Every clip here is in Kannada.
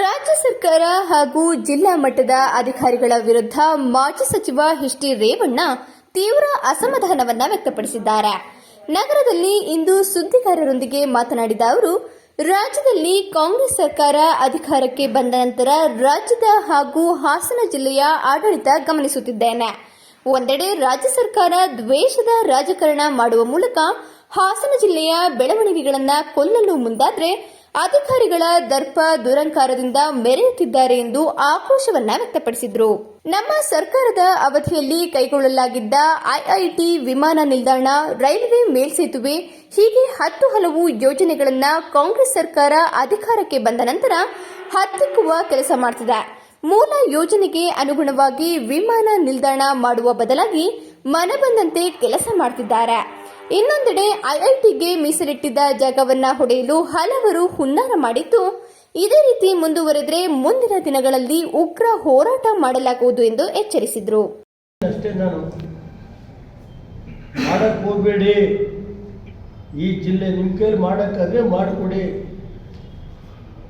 ರಾಜ್ಯ ಸರ್ಕಾರ ಹಾಗೂ ಜಿಲ್ಲಾ ಮಟ್ಟದ ಅಧಿಕಾರಿಗಳ ವಿರುದ್ಧ ಮಾಜಿ ಸಚಿವ ಎಚ್ ಡಿ ರೇವಣ್ಣ ತೀವ್ರ ಅಸಮಾಧಾನವನ್ನ ವ್ಯಕ್ತಪಡಿಸಿದ್ದಾರೆ. ನಗರದಲ್ಲಿ ಇಂದು ಸುದ್ದಿಗಾರರೊಂದಿಗೆ ಮಾತನಾಡಿದ ಅವರು, ರಾಜ್ಯದಲ್ಲಿ ಕಾಂಗ್ರೆಸ್ ಸರ್ಕಾರ ಅಧಿಕಾರಕ್ಕೆ ಬಂದ ನಂತರ ರಾಜ್ಯದ ಹಾಗೂ ಹಾಸನ ಜಿಲ್ಲೆಯ ಆಡಳಿತ ಗಮನಿಸುತ್ತಿದ್ದೇನೆ. ಒಂದೆಡೆ ರಾಜ್ಯ ಸರ್ಕಾರ ದ್ವೇಷದ ರಾಜಕಾರಣ ಮಾಡುವ ಮೂಲಕ ಹಾಸನ ಜಿಲ್ಲೆಯ ಬೆಳವಣಿಗೆಗಳನ್ನು ಕೊಲ್ಲಲು ಮುಂದಾದರೆ, ಅಧಿಕಾರಿಗಳ ದರ್ಪ ದುರಂಕಾರದಿಂದ ಮೆರೆಯುತ್ತಿದ್ದಾರೆ ಎಂದು ಆಕ್ರೋಶವನ್ನ ವ್ಯಕ್ತಪಡಿಸಿದರು. ನಮ್ಮ ಸರ್ಕಾರದ ಅವಧಿಯಲ್ಲಿ ಕೈಗೊಳ್ಳಲಾಗಿದ್ದ ಐಐಟಿ ವಿಮಾನ ನಿಲ್ದಾಣ, ರೈಲ್ವೆ ಮೇಲ್ಸೇತುವೆ ಹೀಗೆ 10 ಹಲವು ಯೋಜನೆಗಳನ್ನು ಕಾಂಗ್ರೆಸ್ ಸರ್ಕಾರ ಅಧಿಕಾರಕ್ಕೆ ಬಂದ ನಂತರ ಹತ್ತಿಕ್ಕುವ ಕೆಲಸ ಮಾಡುತ್ತಿದೆ. ಮೂಲ ಯೋಜನೆಗೆ ಅನುಗುಣವಾಗಿ ವಿಮಾನ ನಿಲ್ದಾಣ ಮಾಡುವ ಬದಲಾಗಿ ಮನಬಂದಂತೆ ಕೆಲಸ ಮಾಡುತ್ತಿದ್ದಾರೆ. ಇನ್ನೊಂದೆಡೆ ಐಐಟಿಗೆ ಮೀಸಲಿಟ್ಟಿದ್ದ ಜಾಗವನ್ನ ಹೊಡೆಯಲು ಹಲವರು ಹುನ್ನಾರ ಮಾಡಿದ್ದು, ಇದೇ ರೀತಿ ಮುಂದುವರೆದರೆ ಮುಂದಿನ ದಿನಗಳಲ್ಲಿ ಉಗ್ರ ಹೋರಾಟ ಮಾಡಲಾಗುವುದು ಎಂದು ಎಚ್ಚರಿಸಿದರು. ಅಷ್ಟೇ, ನಾನು ಮಾಡಕ್ಕೆ ಹೋಗಬೇಡಿ, ಈ ಜಿಲ್ಲೆ ನಿಮ್ಮ ಕೈಲಿ ಮಾಡೋಕ್ಕಾದ್ರೆ ಮಾಡಿಕೊಡಿ,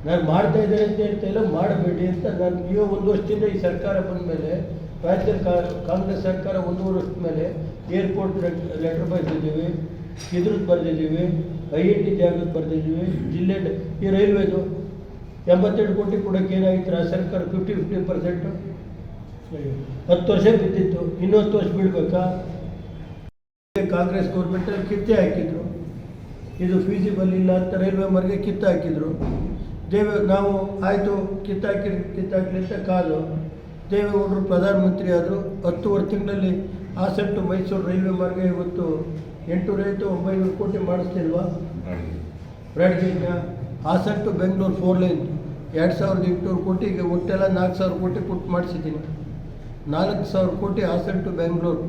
ನಾನು ಮಾಡ್ತಾ ಇದ್ದೇನೆ ಅಂತ ಹೇಳ್ತಾ ಇಲ್ಲ, ಮಾಡಬೇಡಿ ಅಂತ. ನಾನು ಈಗ 1 ವರ್ಷದಿಂದ ಈ ಸರ್ಕಾರ ಬಂದ ಮೇಲೆ, ರಾಜ್ಯದಲ್ಲಿ ಕಾಂಗ್ರೆಸ್ ಸರ್ಕಾರ 1.5 ವರ್ಷದ ಮೇಲೆ ಏರ್ಪೋರ್ಟ್ ಲೆಟರ್ ಬರೆದಿದ್ದೀವಿ, ಇದ್ರದ್ದು ಬರೆದಿದ್ದೀವಿ, ಐಐಟಿ ಜಾಗಕ್ಕೆ ಬರೆದಿದ್ದೀವಿ, ಜಿಲ್ಲೆ ಈ ರೈಲ್ವೆದು 82 ಕೋಟಿ ಕೊಡೋಕ್ಕೆ ಏನಾಗಿತ್ತು ಆ ಸರ್ಕಾರ? 50% 10 ವರ್ಷ ಬಿದ್ದಿತ್ತು, ಇನ್ನೂ 10 ವರ್ಷ ಬೀಳ್ಬೇಕಾ? ಕಾಂಗ್ರೆಸ್ ಗೌರ್ಮೆಂಟಲ್ಲಿ ಕಿತ್ತೆ ಹಾಕಿದ್ರು, ಇದು ಫೀಸಿಬಲ್ ಇಲ್ಲ ಅಂತ ರೈಲ್ವೆ ಮಾರ್ಗ ಕಿತ್ತು ಹಾಕಿದ್ರು. ನಾವು ಆಯಿತು ಕಿತ್ತಾಕಲಿ ಅಂತ ಕಾದು ದೇವೇಗೌಡರು ಪ್ರಧಾನಮಂತ್ರಿ ಆದರು. 10 ತಿಂಗಳಲ್ಲಿ ಹಾಸನ ಟು ಮೈಸೂರು ರೈಲ್ವೆ ಮಾರ್ಗ ಇವತ್ತು 800-900 ಕೋಟಿ ಮಾಡಿಸ್ತಿಲ್ವಾ? ಬ್ರಾಡ್ಗೇಜ್ನ ಹಾಸನ ಟು ಬೆಂಗಳೂರು 4 ಲೈನ್ 2800 ಕೋಟಿಗೆ ಒಟ್ಟೆಲ್ಲ 4000 ಕೋಟಿ ಕೊಟ್ಟು ಮಾಡಿಸಿದ್ದೀನಿ. 4000 ಕೋಟಿ ಹಾಸನ ಟು ಬೆಂಗಳೂರು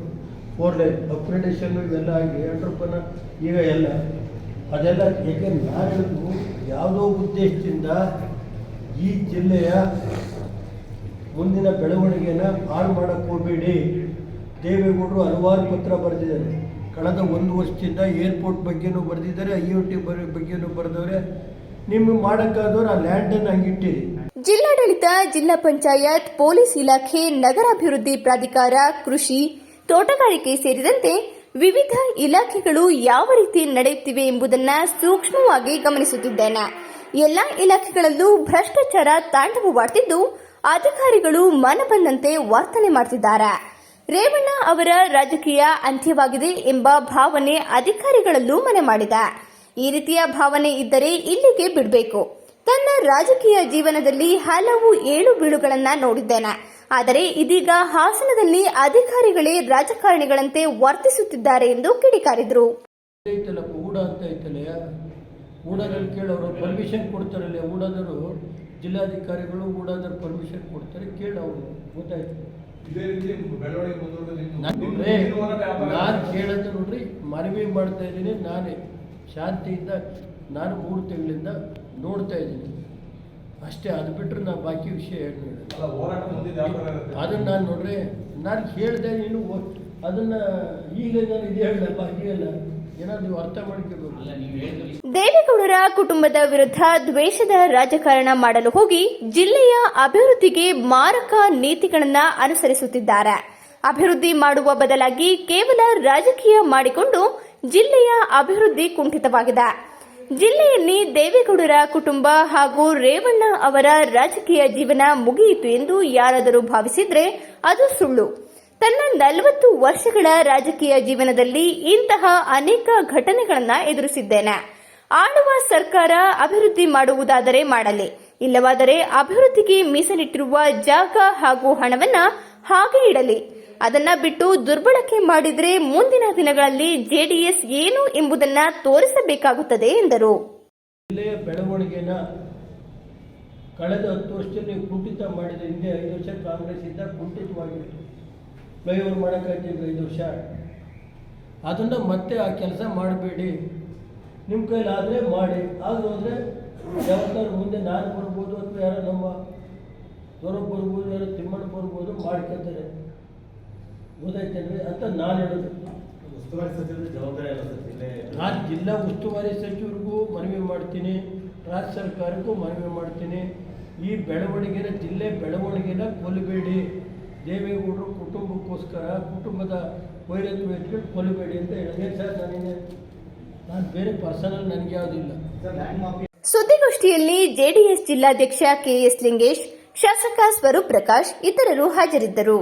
4 ಲೈನ್ ಅಪ್ಗ್ರೇಡೇಷನ್ನು ಇವೆಲ್ಲ ಆಗಿ 2 ರೂಪಾಯಿನ ಈಗ ಎಲ್ಲ ಅದೆಲ್ಲ. ಏಕೆ ನಾನು ಹೇಳಿದ್ರು, ಯಾವುದೋ ಉದ್ದೇಶದಿಂದ ಈ ಜಿಲ್ಲೆಯ ಮುಂದಿನ ಬೆಳವಣಿಗೆನ ಹಾಳು ಮಾಡೋಕ್ಕೆ ಹೋಗಬೇಡಿ. ದೇವೇಗೌಡರು ಹಲವಾರು ಪತ್ರ ಬರೆದಿದ್ದಾರೆ. ಕಳೆದ 1 ವರ್ಷದಿಂದ ಏರ್ಪೋರ್ಟ್ ಬಗ್ಗೆನೂ ಬರೆದಿದ್ದಾರೆ, ಐಒಟಿ ಬಗ್ಗೆನೂ ಬರೆದವ್ರೆ. ನಿಮಗೆ ಮಾಡೋಕ್ಕಾದವ್ರು ಆ ಲ್ಯಾಂಡನ್ನು ಹಂಗಿಟ್ಟಿರಿ. ಜಿಲ್ಲಾಡಳಿತ, ಜಿಲ್ಲಾ ಪಂಚಾಯತ್, ಪೊಲೀಸ್ ಇಲಾಖೆ, ನಗರಾಭಿವೃದ್ಧಿ ಪ್ರಾಧಿಕಾರ, ಕೃಷಿ, ತೋಟಗಾರಿಕೆ ಸೇರಿದಂತೆ ವಿವಿಧ ಇಲಾಖೆಗಳು ಯಾವ ರೀತಿ ನಡೆಯುತ್ತಿವೆ ಎಂಬುದನ್ನು ಸೂಕ್ಷ್ಮವಾಗಿ ಗಮನಿಸುತ್ತಿದ್ದೇನೆ. ಎಲ್ಲ ಇಲಾಖೆಗಳಲ್ಲೂ ಭ್ರಷ್ಟಾಚಾರ ತಾಂಡವವಾಡುತ್ತಿದ್ದು, ಅಧಿಕಾರಿಗಳು ಮನಬಂದಂತೆ ವರ್ತನೆ ಮಾಡುತ್ತಿದ್ದಾರೆ. ರೇವಣ್ಣ ಅವರ ರಾಜಕೀಯ ಅಂತ್ಯವಾಗಿದೆ ಎಂಬ ಭಾವನೆ ಅಧಿಕಾರಿಗಳಲ್ಲೂ ಮನೆ ಮಾಡಿದೆ. ಈ ರೀತಿಯ ಭಾವನೆ ಇದ್ದರೆ ಇಲ್ಲಿಗೆ ಬಿಡಬೇಕು. ತನ್ನ ರಾಜಕೀಯ ಜೀವನದಲ್ಲಿ ಹಲವು ಏಳು ಬೀಳುಗಳನ್ನು ನೋಡಿದ್ದೇನೆ. ಆದರೆ ಇದೀಗ ಹಾಸನದಲ್ಲಿ ಅಧಿಕಾರಿಗಳೇ ರಾಜಕಾರಣಿಗಳಂತೆ ವರ್ತಿಸುತ್ತಿದ್ದಾರೆ ಎಂದು ಕಿಡಿಕಾರಿದರು. ಊಡದಲ್ಲಿ ಕೇಳೋರು ಪರ್ಮಿಷನ್ ಕೊಡ್ತಾರಲ್ಲ, ಊಡಾದರು ಜಿಲ್ಲಾಧಿಕಾರಿಗಳು ಊಡಾದರು ಪರ್ಮಿಷನ್ ಕೊಡ್ತಾರೆ, ಕೇಳೋರು. ಗೊತ್ತಾಯ್ತು? ನಾನು ಕೇಳೋದು ನೋಡ್ರಿ, ಮನವಿ ಮಾಡ್ತಾ ಇದ್ದೀನಿ. ನಾನೇ ಶಾಂತಿಯಿಂದ ನಾನು 3 ತಿಂಗಳಿಂದ ನೋಡ್ತಾ ಇದ್ದೀನಿ ಅಷ್ಟೇ. ಅದು ಬಿಟ್ಟರೆ ನಾನು ಬಾಕಿ ವಿಷಯ ಹೇಳಿದೆ. ಅದನ್ನು ನಾನು ನೋಡ್ರಿ, ನಾನು ಹೇಳಿದೆ, ನೀನು ಅದನ್ನು ಈಗ ನಾನು ಇದು ಹೇಳಿದೆ, ಬಾಕಿ ಅಲ್ಲ. ಏನಾದ್ರು ನೀವು ಅರ್ಥ ಮಾಡ್ಕೋಬೇಕು. ದೇವೇಗೌಡರ ಕುಟುಂಬದ ವಿರುದ್ಧ ದ್ವೇಷದ ರಾಜಕಾರಣ ಮಾಡಲು ಹೋಗಿ ಜಿಲ್ಲೆಯ ಅಭಿವೃದ್ಧಿಗೆ ಮಾರಕ ನೀತಿಗಳನ್ನು ಅನುಸರಿಸುತ್ತಿದ್ದಾರೆ. ಅಭಿವೃದ್ಧಿ ಮಾಡುವ ಬದಲಾಗಿ ಕೇವಲ ರಾಜಕೀಯ ಮಾಡಿಕೊಂಡು ಜಿಲ್ಲೆಯ ಅಭಿವೃದ್ಧಿ ಕುಂಠಿತವಾಗಿದೆ. ಜಿಲ್ಲೆಯಲ್ಲಿ ದೇವೇಗೌಡರ ಕುಟುಂಬ ಹಾಗೂ ರೇವಣ್ಣ ಅವರ ರಾಜಕೀಯ ಜೀವನ ಮುಗಿಯಿತು ಎಂದು ಯಾರಾದರೂ ಭಾವಿಸಿದ್ರೆ ಅದು ಸುಳ್ಳು. ತನ್ನ 40 ವರ್ಷಗಳ ರಾಜಕೀಯ ಜೀವನದಲ್ಲಿ ಇಂತಹ ಅನೇಕ ಘಟನೆಗಳನ್ನು ಎದುರಿಸಿದ್ದೇನೆ. ಆಳುವ ಸರ್ಕಾರ ಅಭಿವೃದ್ಧಿ ಮಾಡುವುದಾದರೆ ಮಾಡಲಿ, ಇಲ್ಲವಾದರೆ ಅಭಿವೃದ್ಧಿಗೆ ಮೀಸಲಿಟ್ಟಿರುವ ಜಾಗ ಹಾಗೂ ಹಣವನ್ನ ಹಾಗೆ ಇಡಲಿ. ಅದನ್ನ ಬಿಟ್ಟು ದುರ್ಬಳಕೆ ಮಾಡಿದರೆ ಮುಂದಿನ ದಿನಗಳಲ್ಲಿ ಜೆಡಿಎಸ್ ಏನು ಎಂಬುದನ್ನು ತೋರಿಸಬೇಕಾಗುತ್ತದೆ ಎಂದರು. ಜಿಲ್ಲೆಯ ಬೆಳವಣಿಗೆನ ಕಳೆದ 10 ವರ್ಷದಲ್ಲಿ ಕುಂಠಿತ ಮಾಡಿದ. ಹಿಂದೆ 5 ವರ್ಷ ಕಾಂಗ್ರೆಸ್ ಇದ್ದ ಕುಂಠಿತವಾಗಿತ್ತು. ಫ್ಲೈಓವರ್ ಮಾಡೋಕ್ಕಾಗ್ತಿದ್ರು 5 ವರ್ಷ. ಅದನ್ನು ಮತ್ತೆ ಆ ಕೆಲಸ ಮಾಡಬೇಡಿ. ನಿಮ್ಮ ಕೈಲಾದರೆ ಮಾಡಿ, ಆದರೂ ಅಂದರೆ ಯಾವತ್ತಾರು ಮುಂದೆ ನಾನು ಬರ್ಬೋದು, ಅಥವಾ ಯಾರೋ ನಮ್ಮ ದೊರಕ್ಕೆ ಬರ್ಬೋದು, ಯಾರೋ ತಿಮ್ಮಣ್ಣ ಬರ್ಬೋದು, ಮಾಡ್ಕೊತಾರೆ. ಗೊತ್ತಾಯ್ತೇನ್ರಿ ಅಂತ ನಾನು ಹೇಳೋದು. ಉಸ್ತುವಾರಿ ಸಚಿವರ ಜವಾಬ್ದಾರಿ ಅಲ್ಲ ಸರ್. ನಾನು ಜಿಲ್ಲಾ ಉಸ್ತುವಾರಿ ಸಚಿವರಿಗೂ ಮನವಿ ಮಾಡ್ತೀನಿ. ಮಾಡ್ತೀನಿ, ರಾಜ್ಯ ಸರ್ಕಾರಕ್ಕೂ ಮನವಿ ಮಾಡ್ತೀನಿ. ಈ ಬೆಳವಣಿಗೆನ ಜಿಲ್ಲೆ ಬೆಳವಣಿಗೆನ ಕೊಲ್ಲಬೇಡಿ. ದೇವೇಗೌಡರು ಕುಟುಂಬಕ್ಕೋಸ್ಕರ ಕುಟುಂಬದ ವೈರತ್ವ ಇಟ್ಕೊಂಡು ಕೊಲ್ಲಬೇಡಿ ಅಂತ ಹೇಳಿದೆ ಸರ್. ನಾನು ಬೇರೆ ಪರ್ಸನಲ್ ನನಗೆ ಯಾವುದಿಲ್ಲ. ಸುದ್ದಿಗೋಷ್ಠಿಯಲ್ಲಿ ಜೆಡಿಎಸ್ ಜಿಲ್ಲಾಧ್ಯಕ್ಷ ಕೆಎಸ್ ಲಿಂಗೇಶ್, ಶಾಸಕ ಸ್ವರೂಪ್ ಪ್ರಕಾಶ್ ಇತರರು ಹಾಜರಿದ್ದರು.